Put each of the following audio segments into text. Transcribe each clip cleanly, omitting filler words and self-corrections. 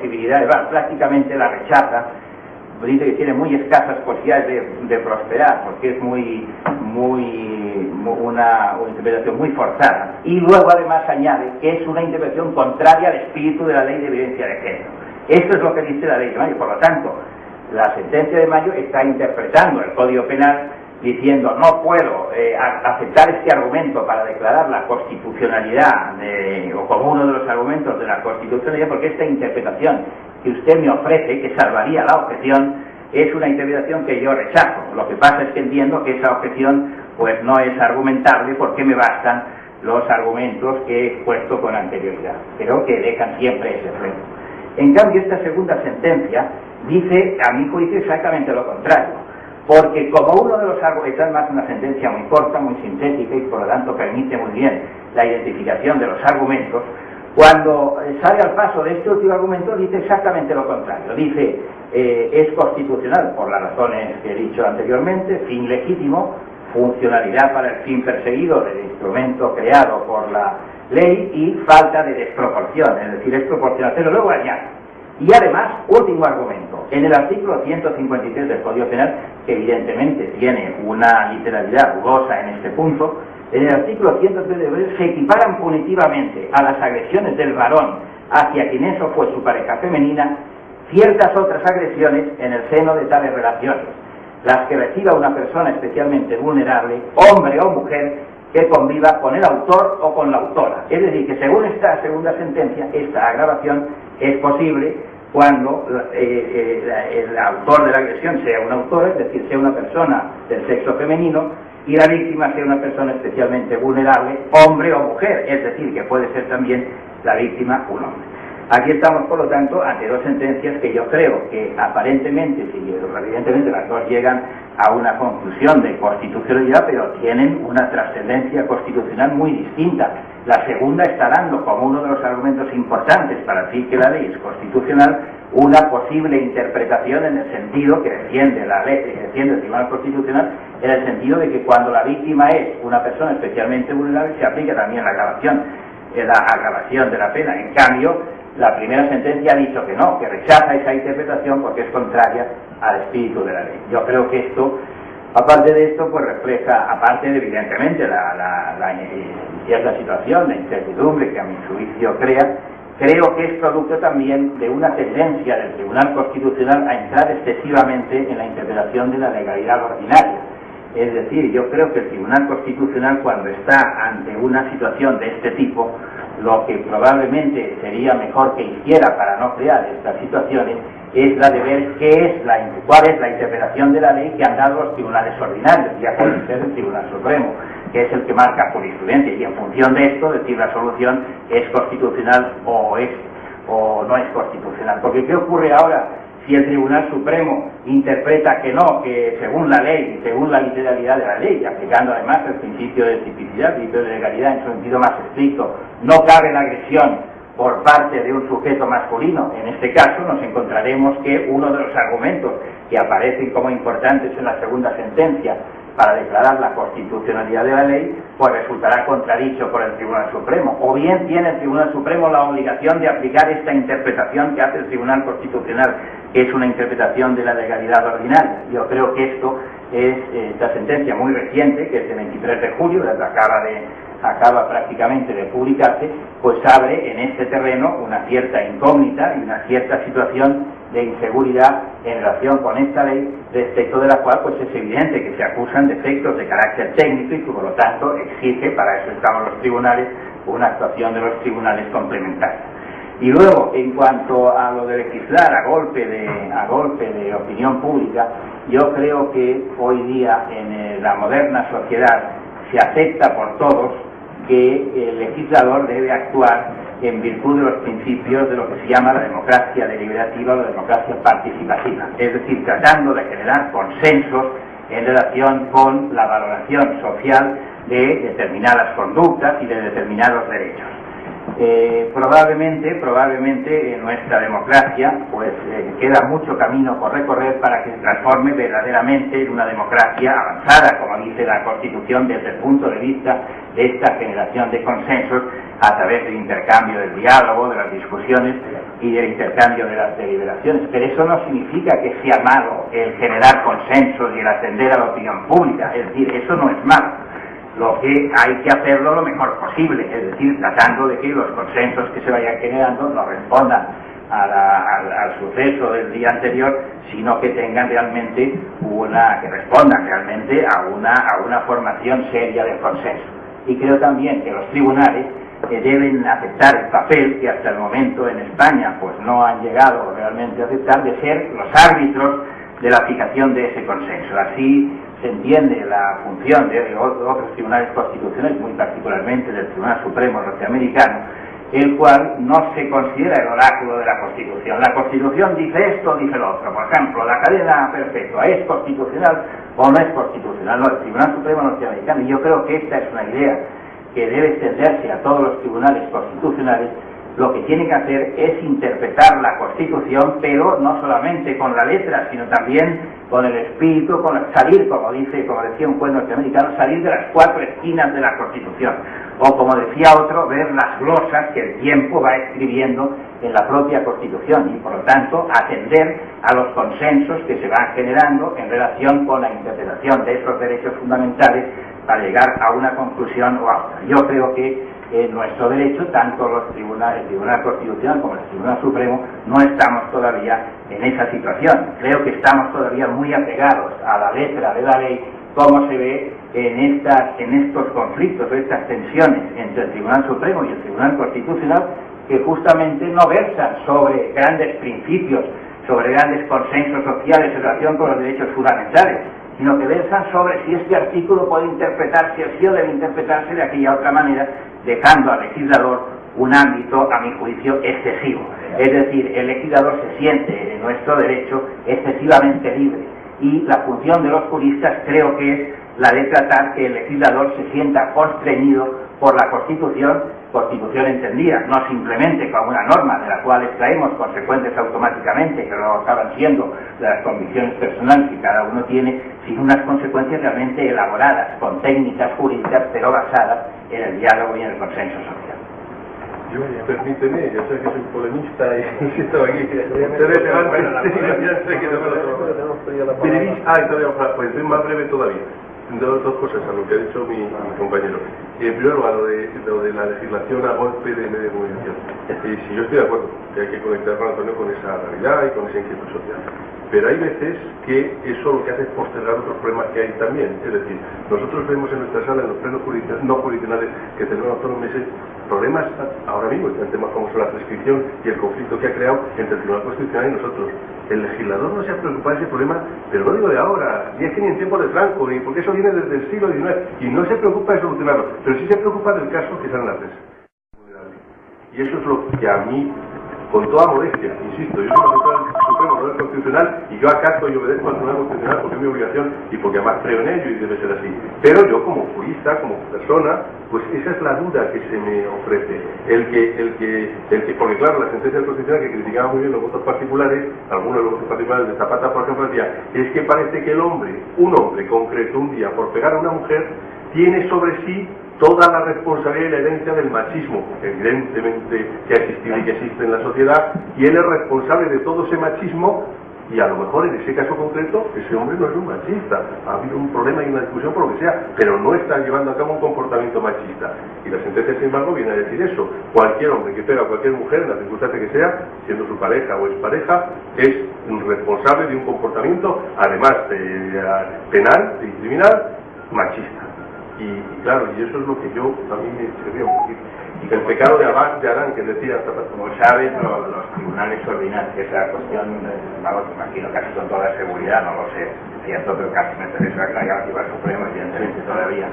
posibilidades, prácticamente la rechaza, dice que tiene muy escasas posibilidades de prosperar, porque es una interpretación muy forzada, y luego además añade que es una interpretación contraria al espíritu de la ley de violencia de género. Esto es lo que dice la ley de Mayo. Por lo tanto, la sentencia de Mayo está interpretando el Código Penal diciendo no puedo aceptar este argumento para declarar la constitucionalidad o como uno de los argumentos de la constitucionalidad, porque esta interpretación que usted me ofrece, que salvaría la objeción, es una interpretación que yo rechazo. Lo que pasa es que entiendo que esa objeción pues no es argumentable, porque me bastan los argumentos que he expuesto con anterioridad. Creo que dejan siempre ese freno. En cambio, esta segunda sentencia dice, a mi juicio, exactamente lo contrario, porque como uno de los argumentos, es más una sentencia muy corta, muy sintética, y por lo tanto permite muy bien la identificación de los argumentos, cuando sale al paso de este último argumento dice exactamente lo contrario. Dice, es constitucional por las razones que he dicho anteriormente, fin legítimo, funcionalidad para el fin perseguido del instrumento creado por la ley y falta de desproporción, es decir, es proporcional. Pero luego añade, y además, último argumento, en el artículo 153 del Código Penal, que evidentemente tiene una literalidad dudosa en este punto, en el artículo 153 se equiparan punitivamente a las agresiones del varón hacia quien eso fue su pareja femenina ciertas otras agresiones en el seno de tales relaciones, las que reciba una persona especialmente vulnerable, hombre o mujer, que conviva con el autor o con la autora. Es decir, que según esta segunda sentencia, esta agravación es posible cuando el autor de la agresión sea un autor, es decir, sea una persona del sexo femenino, y la víctima sea una persona especialmente vulnerable, hombre o mujer, es decir, que puede ser también la víctima un hombre. Aquí estamos, por lo tanto, ante dos sentencias que yo creo que aparentemente, evidentemente las dos llegan a una conclusión de constitucionalidad, pero tienen una trascendencia constitucional muy distinta. La segunda está dando como uno de los argumentos importantes para decir que la ley es constitucional una posible interpretación en el sentido que defiende la ley, que defiende el Tribunal Constitucional, en el sentido de que cuando la víctima es una persona especialmente vulnerable se aplica también la agravación de la pena. En cambio, la primera sentencia ha dicho que no, que rechaza esa interpretación porque es contraria al espíritu de la ley. Yo creo que esto, aparte de esto, pues refleja, aparte de evidentemente la incierta situación, la incertidumbre que a mi juicio crea, creo que es producto también de una tendencia del Tribunal Constitucional a entrar excesivamente en la interpretación de la legalidad ordinaria. Es decir, yo creo que el Tribunal Constitucional, cuando está ante una situación de este tipo, lo que probablemente sería mejor que hiciera para no crear estas situaciones es la de ver cuál es la interpretación de la ley que han dado los tribunales ordinarios, ya puede ser el Tribunal Supremo, que es el que marca jurisprudencia, y en función de esto decir la solución es constitucional o no es constitucional. Porque ¿qué ocurre ahora si el Tribunal Supremo interpreta que no, que según la ley, según la literalidad de la ley, aplicando además el principio de tipicidad, el principio de legalidad en su sentido más estricto, no cabe la agresión por parte de un sujeto masculino? En este caso nos encontraremos que uno de los argumentos que aparecen como importantes en la segunda sentencia para declarar la constitucionalidad de la ley, pues resultará contradicho por el Tribunal Supremo. O bien tiene el Tribunal Supremo la obligación de aplicar esta interpretación que hace el Tribunal Constitucional, que es una interpretación de la legalidad ordinaria. Yo creo que esto es esta sentencia muy reciente, que es de 23 de julio, acaba prácticamente de publicarse, pues abre en este terreno una cierta incógnita y una cierta situación de inseguridad en relación con esta ley, respecto de la cual pues es evidente que se acusan defectos de carácter técnico y que por lo tanto exige, para eso estamos los tribunales, una actuación de los tribunales complementaria. Y luego, en cuanto a lo de legislar a golpe de opinión pública, yo creo que hoy día en la moderna sociedad se acepta por todos que el legislador debe actuar en virtud de los principios de lo que se llama la democracia deliberativa o la democracia participativa, es decir, tratando de generar consensos en relación con la valoración social de determinadas conductas y de determinados derechos. Probablemente en nuestra democracia pues queda mucho camino por recorrer para que se transforme verdaderamente en una democracia avanzada, como dice la Constitución, desde el punto de vista de esta generación de consensos a través del intercambio, del diálogo, de las discusiones y del intercambio de las deliberaciones. Pero eso no significa que sea malo el generar consensos y el atender a la opinión pública, es decir, eso no es malo. Lo que hay que hacerlo lo mejor posible, es decir, tratando de que los consensos que se vayan generando no respondan al suceso del día anterior, sino que tengan realmente que respondan realmente a una formación seria del consenso. Y creo también que los tribunales deben aceptar el papel que hasta el momento en España pues no han llegado realmente a aceptar, de ser los árbitros de la aplicación de ese consenso. Así se entiende la función de otros tribunales constitucionales, muy particularmente del Tribunal Supremo norteamericano, el cual no se considera el oráculo de la Constitución. La Constitución dice esto, dice lo otro. Por ejemplo, la cadena perpetua, ¿es constitucional o no es constitucional? No, el Tribunal Supremo norteamericano, y yo creo que esta es una idea que debe extenderse a todos los tribunales constitucionales. Lo que tienen que hacer es interpretar la Constitución, pero no solamente con la letra, sino también con el espíritu, salir, como decía un juez norteamericano, salir de las cuatro esquinas de la Constitución. O como decía otro, ver las glosas que el tiempo va escribiendo en la propia Constitución y, por lo tanto, atender a los consensos que se van generando en relación con la interpretación de esos derechos fundamentales para llegar a una conclusión o a otra. Yo creo que en nuestro derecho, tanto el Tribunal Constitucional como el Tribunal Supremo, no estamos todavía en esa situación. Creo que estamos todavía muy apegados a la letra de la ley, como se ve en estos conflictos, estas tensiones entre el Tribunal Supremo y el Tribunal Constitucional, que justamente no versan sobre grandes principios, sobre grandes consensos sociales en relación con los derechos fundamentales, sino que versan sobre si este artículo puede interpretarse así o debe interpretarse de aquella otra manera, dejando al legislador un ámbito, a mi juicio, excesivo. Es decir, el legislador se siente en nuestro derecho excesivamente libre, y la función de los juristas creo que es la de tratar que el legislador se sienta constreñido por la Constitución entendida, no simplemente como una norma de la cual extraemos consecuencias automáticamente, que luego acaban siendo de las convicciones personales que cada uno tiene, sino unas consecuencias realmente elaboradas, con técnicas jurídicas, pero basadas en el diálogo y en el consenso social. Yo, permíteme, yo sé que soy polemista y insisto aquí. Pues soy más breve todavía. Dos cosas a lo que ha dicho mi compañero. Primero, a lo de la legislación a golpe de media de comunicación. Si yo estoy de acuerdo que hay que conectar con Antonio con esa realidad y con esa inquietud social. Pero hay veces que eso lo que hace es postergar otros problemas que hay también. Es decir, nosotros vemos en nuestra sala, en los plenos no jurisdiccionales que tenemos todos los meses, problemas ahora mismo, en temas como son la prescripción y el conflicto que ha creado entre el Tribunal Constitucional y nosotros. El legislador no se ha preocupado de ese problema, pero no digo de ahora, ni es que ni en tiempo de Franco, ni porque eso viene desde el siglo XIX, y no se preocupa de solucionarlo, pero sí se preocupa del caso que sale en la prensa. Y eso es lo que a mí, con toda modestia, insisto, yo soy magistrado supremo, no es constitucional, y yo acato y obedezco al Tribunal Constitucional porque es mi obligación y porque además creo en ello y debe ser así. Pero yo como jurista, como persona, pues esa es la duda que se me ofrece. Porque claro, la sentencia del Constitucional que criticaba muy bien los votos particulares, algunos de los votos particulares de Zapata, por ejemplo, decía, es que parece que un hombre concreto un día por pegar a una mujer, tiene sobre sí toda la responsabilidad y la herencia del machismo, evidentemente que ha existido y que existe en la sociedad, y él es responsable de todo ese machismo, y a lo mejor en ese caso concreto ese hombre no es un machista, ha habido un problema y una discusión por lo que sea, pero no está llevando a cabo un comportamiento machista. Y la sentencia, sin embargo, viene a decir eso: cualquier hombre que pega a cualquier mujer, en la circunstancia que sea, siendo su pareja o expareja, es responsable de un comportamiento, además penal y criminal, machista. Y claro, y eso es lo que yo también me escribí un poquito. Y el pecado de Adán, que decía, como sabes, los tribunales ordinan que esa cuestión, vamos, imagino casi con toda seguridad, no lo sé, cierto, pero casi me interesa que la haya llevado al Supremo, evidentemente todavía.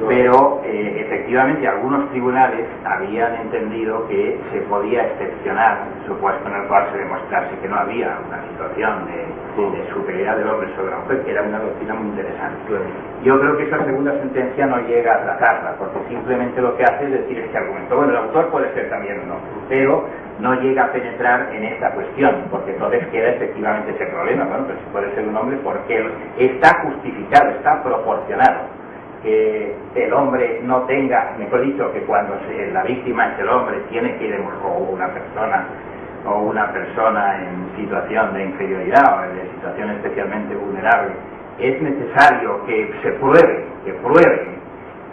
pero efectivamente algunos tribunales habían entendido que se podía excepcionar supuesto en el cual se demostrase que no había una situación de superioridad del hombre sobre la mujer, que era una doctrina muy interesante. Yo creo que esa segunda sentencia no llega a tratarla, porque simplemente lo que hace es decir este argumento. Bueno, el autor puede ser también uno, pero no llega a penetrar en esta cuestión, porque entonces queda efectivamente ese problema. Bueno, pero si puede ser un hombre, porque está justificado, está proporcionado que el hombre no tenga, mejor dicho, que cuando la víctima es el hombre, tiene que ir o una persona en situación de inferioridad o en situación especialmente vulnerable, es necesario que se pruebe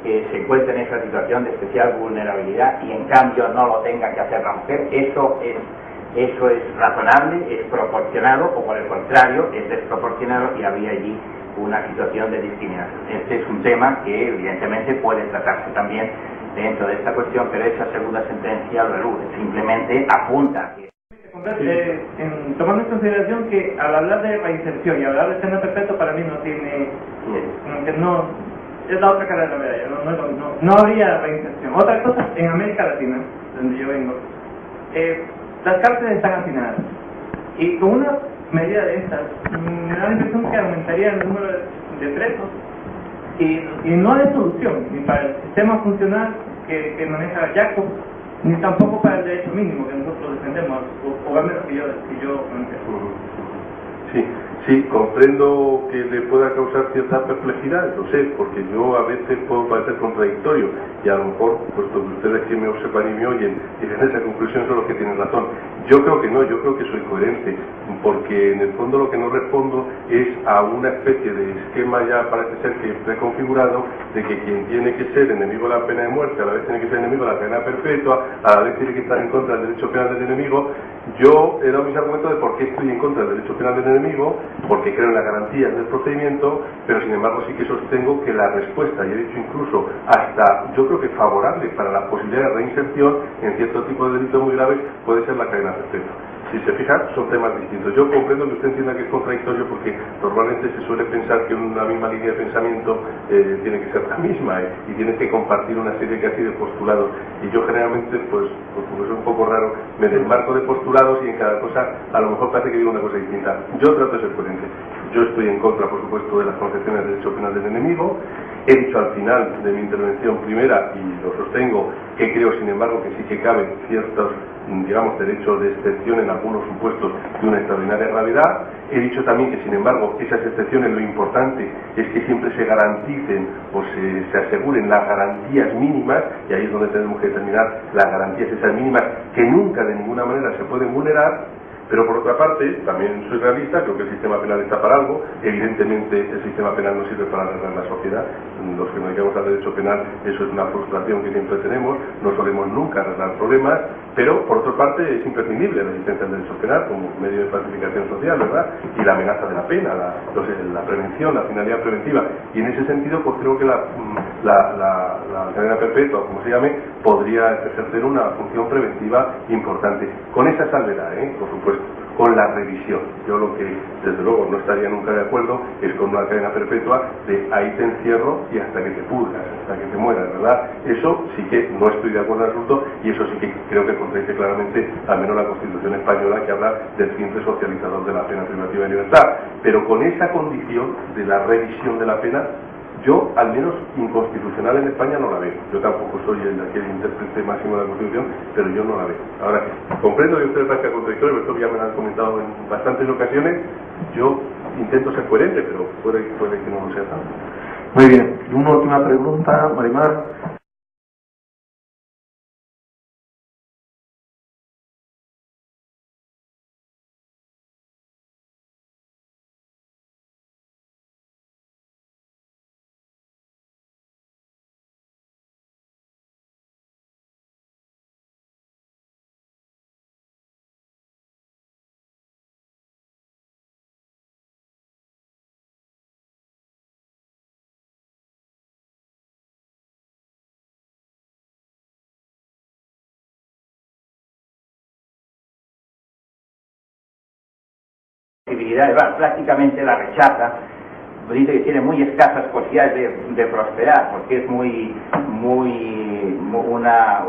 que se encuentre en esa situación de especial vulnerabilidad y en cambio no lo tenga que hacer la mujer. Eso es razonable, es proporcionado, o por el contrario es desproporcionado, y había allí una situación de discriminación. Este es un tema que evidentemente puede tratarse también dentro de esta cuestión, pero esa segunda sentencia lo elude, simplemente apunta que tomando en consideración que al hablar de reinserción y hablar de pena perpetua, para mí no tiene, no es la otra cara de la medalla, no habría reinserción. Otra cosa, en América Latina, donde yo vengo, las cárceles están hacinadas, y con una medida de estas, me da la impresión que aumentaría el número de presos, y no hay solución, ni para el sistema funcional que maneja Jacob, ni tampoco para el derecho mínimo que nosotros defendemos, o al menos que yo Sí, comprendo que le pueda causar cierta perplejidad, lo sé, porque yo a veces puedo parecer contradictorio, y a lo mejor, puesto que ustedes que me observan y me oyen, llegan a esa conclusión son los que tienen razón. Yo creo que no, yo creo que soy coherente, porque en el fondo lo que no respondo es a una especie de esquema ya parece ser que preconfigurado, de que quien tiene que ser enemigo de la pena de muerte, a la vez tiene que ser enemigo de la pena perpetua, a la vez tiene que estar en contra del derecho penal del enemigo. Yo he dado mis argumentos de por qué estoy en contra del derecho penal del enemigo, porque creo en las garantías del procedimiento, pero sin embargo sí que sostengo que la respuesta, y he dicho incluso hasta, yo creo que favorable para la posibilidad de reinserción en cierto tipo de delitos muy graves, puede ser la cadena perpetua. Si se fijan, son temas distintos. Yo comprendo que usted entienda que es contradictorio, porque normalmente se suele pensar que una misma línea de pensamiento tiene que ser la misma y tiene que compartir una serie casi de postulados. Y yo generalmente, pues como es un poco raro, me desmarco de postulados y en cada cosa a lo mejor parece que digo una cosa distinta. Yo trato de ser coherente. Yo estoy en contra, por supuesto, de las concepciones del derecho penal del enemigo. He dicho al final de mi intervención primera, y lo sostengo, que creo, sin embargo, que sí que caben ciertos, digamos, derechos de excepción en algunos supuestos de una extraordinaria gravedad. He dicho también que, sin embargo, esas excepciones, lo importante es que siempre se garanticen o se aseguren las garantías mínimas, y ahí es donde tenemos que determinar las garantías esas mínimas que nunca de ninguna manera se pueden vulnerar. Pero por otra parte, también soy realista, creo que el sistema penal está para algo. Evidentemente el sistema penal no sirve para arreglar la sociedad. Los que nos dedicamos al derecho penal, eso es una frustración que siempre tenemos, no solemos nunca arreglar problemas, pero por otra parte es imprescindible la existencia del derecho penal como medio de pacificación social, ¿verdad? Y la amenaza de la pena, la prevención, la finalidad preventiva. Y en ese sentido, pues creo que la cadena perpetua, como se llame, podría ejercer una función preventiva importante. Con esa salvedad, por supuesto, con la revisión. Yo lo que desde luego no estaría nunca de acuerdo es con una cadena perpetua de ahí te encierro y hasta que te pudras, hasta que te mueras, ¿verdad? Eso sí que no estoy de acuerdo en absoluto, y eso sí que creo que contradice claramente al menos la Constitución española, que habla del fin resocializador de la pena privativa de libertad. Pero con esa condición de la revisión de la pena, yo, al menos inconstitucional en España, no la veo. Yo tampoco soy aquel intérprete máximo de la Constitución, pero yo no la veo. Ahora, comprendo que ustedes parezcan contradictorios, esto ya me lo han comentado en bastantes ocasiones. Yo intento ser coherente, pero puede que no lo sea tanto. Muy bien. Y una última pregunta, Marimar. Prácticamente la rechaza, dice que tiene muy escasas posibilidades de prosperar, porque es una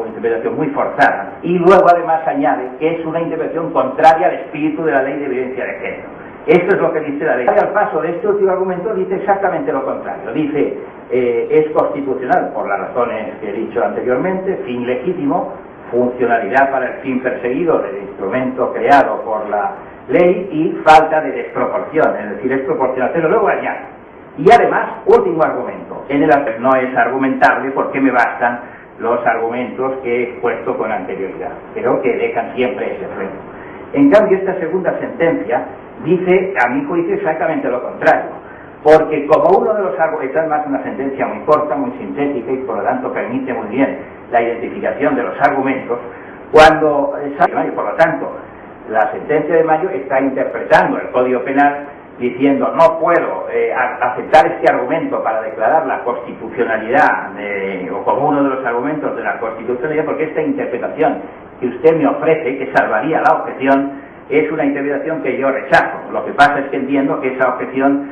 interpretación muy forzada, y luego además añade que es una interpretación contraria al espíritu de la ley de violencia de género. Esto es lo que dice la ley. Al paso de este último argumento dice exactamente lo contrario. Dice, es constitucional por las razones que he dicho anteriormente, fin legítimo, funcionalidad para el fin perseguido del instrumento creado por la ley y falta de desproporción, es decir, es proporcional. Pero luego añade, y además, último argumento, en el no es argumentable porque me bastan los argumentos que he expuesto con anterioridad, pero que dejan siempre ese freno. En cambio, esta segunda sentencia dice, a mi juicio, exactamente lo contrario, porque como uno de los argumentos, es más una sentencia muy corta, muy sintética y por lo tanto permite muy bien la identificación de los argumentos, cuando por lo tanto la sentencia de mayo está interpretando el Código Penal diciendo no puedo aceptar este argumento para declarar la constitucionalidad o como uno de los argumentos de la constitucionalidad, porque esta interpretación que usted me ofrece, que salvaría la objeción, es una interpretación que yo rechazo. Lo que pasa es que entiendo que esa objeción